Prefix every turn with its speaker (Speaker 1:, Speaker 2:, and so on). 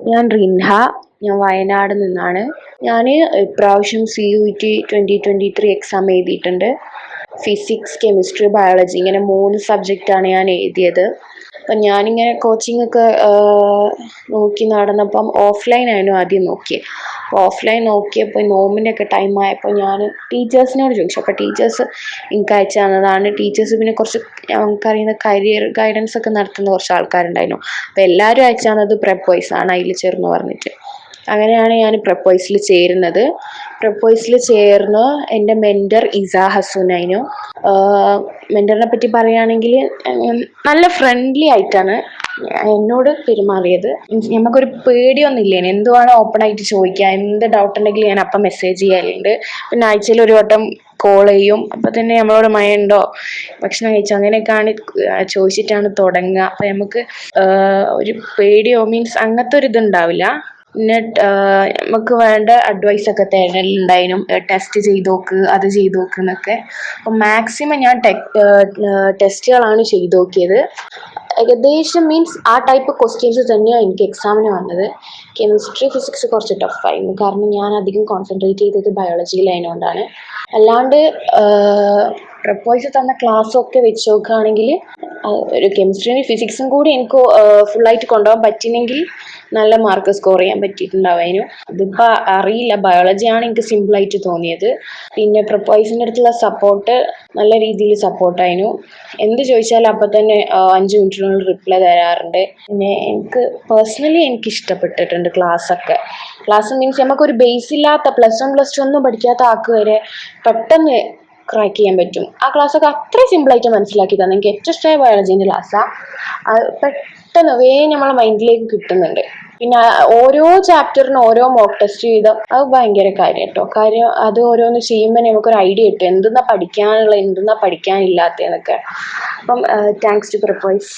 Speaker 1: ഞാൻ റിൻഹ, ഞാൻ വയനാട് നിന്നാണ്. ഞാൻ ഇപ്രാവശ്യം CUET 2023 എക്സാം എഴുതിയിട്ടുണ്ട്. ഫിസിക്സ്, കെമിസ്ട്രി, ബയോളജി ഇങ്ങനെ 3 സബ്ജക്റ്റാണ് ഞാൻ എഴുതിയത്. അപ്പം ഞാനിങ്ങനെ കോച്ചിങ് ഒക്കെ നോക്കി നടന്നപ്പം ഓഫ്ലൈൻ ആയിരുന്നു ആദ്യം നോക്കിയത്. ഓഫ്ലൈൻ നോക്കിയപ്പോൾ നോമ്പിൻ്റെ ഒക്കെ ടൈം ആയപ്പോൾ ഞാൻ ടീച്ചേഴ്സിനോട് ചോദിച്ചു. അപ്പോൾ ടീച്ചേഴ്സ് എനിക്ക് അയച്ചു തന്നതാണ്. ടീച്ചേഴ്സ് പിന്നെ കുറച്ച് നമുക്കറിയുന്ന കരിയർ ഗൈഡൻസ് ഒക്കെ നടത്തുന്ന കുറച്ച് ആൾക്കാരുണ്ടായിരുന്നു. അപ്പോൾ എല്ലാവരും അയച്ചു തന്നത് Prepwise ആണ്, അതിൽ ചേർന്ന് പറഞ്ഞിട്ട്. അങ്ങനെയാണ് ഞാൻ Prepwise ചേരുന്നത്. Prepwise ചേർന്ന് എൻ്റെ മെൻറ്റർ ഇസാ ഹസുനായിരുന്നു. മെൻറ്ററിനെ പറ്റി പറയുകയാണെങ്കിൽ നല്ല ഫ്രണ്ട്ലി ആയിട്ടാണ് എന്നോട് പെരുമാറിയത്. നമുക്കൊരു പേടിയൊന്നുമില്ല, എന്തുവാണോ ഓപ്പൺ ആയിട്ട് ചോദിക്കുക, എന്ത് ഡൗട്ട് ഉണ്ടെങ്കിലും ഞാൻ അപ്പം മെസ്സേജ് ചെയ്യാറുണ്ട്. പിന്നെ ആഴ്ചയിൽ ഒരു വട്ടം കോൾ ചെയ്യും. അപ്പം തന്നെ നമ്മളോട് മഴയുണ്ടോ, ഭക്ഷണം കഴിച്ചോ, അങ്ങനെയൊക്കെയാണ് ചോദിച്ചിട്ടാണ് തുടങ്ങുക. അപ്പം നമുക്ക് ഒരു പേടിയോ മീൻസ് അങ്ങനത്തെ ഒരു ഇതുണ്ടാവില്ല. പിന്നെ നമുക്ക് വേണ്ട അഡ്വൈസൊക്കെ തരലുണ്ടായിരുന്നു. ടെസ്റ്റ് ചെയ്ത് നോക്ക്, അത് ചെയ്ത് നോക്ക് എന്നൊക്കെ. അപ്പം മാക്സിമം ഞാൻ ടെസ്റ്റുകളാണ് ചെയ്ത് നോക്കിയത്. ഏകദേശം മീൻസ് ആ ടൈപ്പ് ക്വസ്റ്റ്യൻസ് തന്നെയാണ് എനിക്ക് എക്സാമിന് വന്നത്. കെമിസ്ട്രി, ഫിസിക്സ് കുറച്ച് ടഫായിരുന്നു, കാരണം ഞാൻ അധികം കോൺസെൻട്രേറ്റ് ചെയ്തത് ബയോളജിയിലായതുകൊണ്ടാണ്. അല്ലാണ്ട് Prepwise തന്ന ക്ലാസ്സൊക്കെ വെച്ച് നോക്കുകയാണെങ്കിൽ ഒരു കെമിസ്ട്രിയും ഫിസിക്സും കൂടി എനിക്ക് ഫുള്ളായിട്ട് കൊണ്ടുപോകാൻ പറ്റിയെങ്കിൽ നല്ല മാർക്ക് സ്കോർ ചെയ്യാൻ പറ്റിയിട്ടുണ്ടാവായിരുന്നു. അതിപ്പോൾ അറിയില്ല, ബയോളജിയാണ് എനിക്ക് സിമ്പിളായിട്ട് തോന്നിയത്. പിന്നെ Prepwiseൻ്റെ അടുത്തുള്ള സപ്പോർട്ട് നല്ല രീതിയിൽ സപ്പോർട്ടായിരുന്നു. എന്ത് ചോദിച്ചാലും അപ്പം തന്നെ 5 മിനിറ്റിനുള്ളിൽ റിപ്ലൈ തരാറുണ്ട്. പിന്നെ എനിക്ക് പേഴ്സണലി എനിക്ക് ഇഷ്ടപ്പെട്ടിട്ടുണ്ട് ക്ലാസ്സൊക്കെ. ക്ലാസ് മീൻസ് നമുക്കൊരു ബേസ് ഇല്ലാത്ത +1 +2 ഒന്നും പഠിക്കാത്ത ആൾക്ക് വരെ പെട്ടെന്ന് ക്രാക്ക് ചെയ്യാൻ പറ്റും. ആ ക്ലാസ്സൊക്കെ അത്രയും സിമ്പിളായിട്ട് മനസ്സിലാക്കി തന്നെ. എനിക്ക് ഏറ്റവും ഇഷ്ടമായ ബയോളജീൻ്റെ ക്ലാസ്സാണ്. അത് പെട്ടെന്ന് നമ്മളെ മൈൻഡിലേക്ക് കിട്ടുന്നുണ്ട്. പിന്നെ ഓരോ ചാപ്റ്ററിനും ഓരോ മോക്ക് ടെസ്റ്റ് ചെയ്താൽ അത് ഭയങ്കര കാര്യം കേട്ടോ. കാര്യം അത് ഓരോന്ന് ചെയ്യുമ്പോൾ നമുക്കൊരു ഐഡിയ കിട്ടും, എന്തെന്നാ പഠിക്കാനുള്ള, എന്തെന്നാ പഠിക്കാനില്ലാത്തതെന്നൊക്കെ. അപ്പം താങ്ക്സ് ടു Prepwise.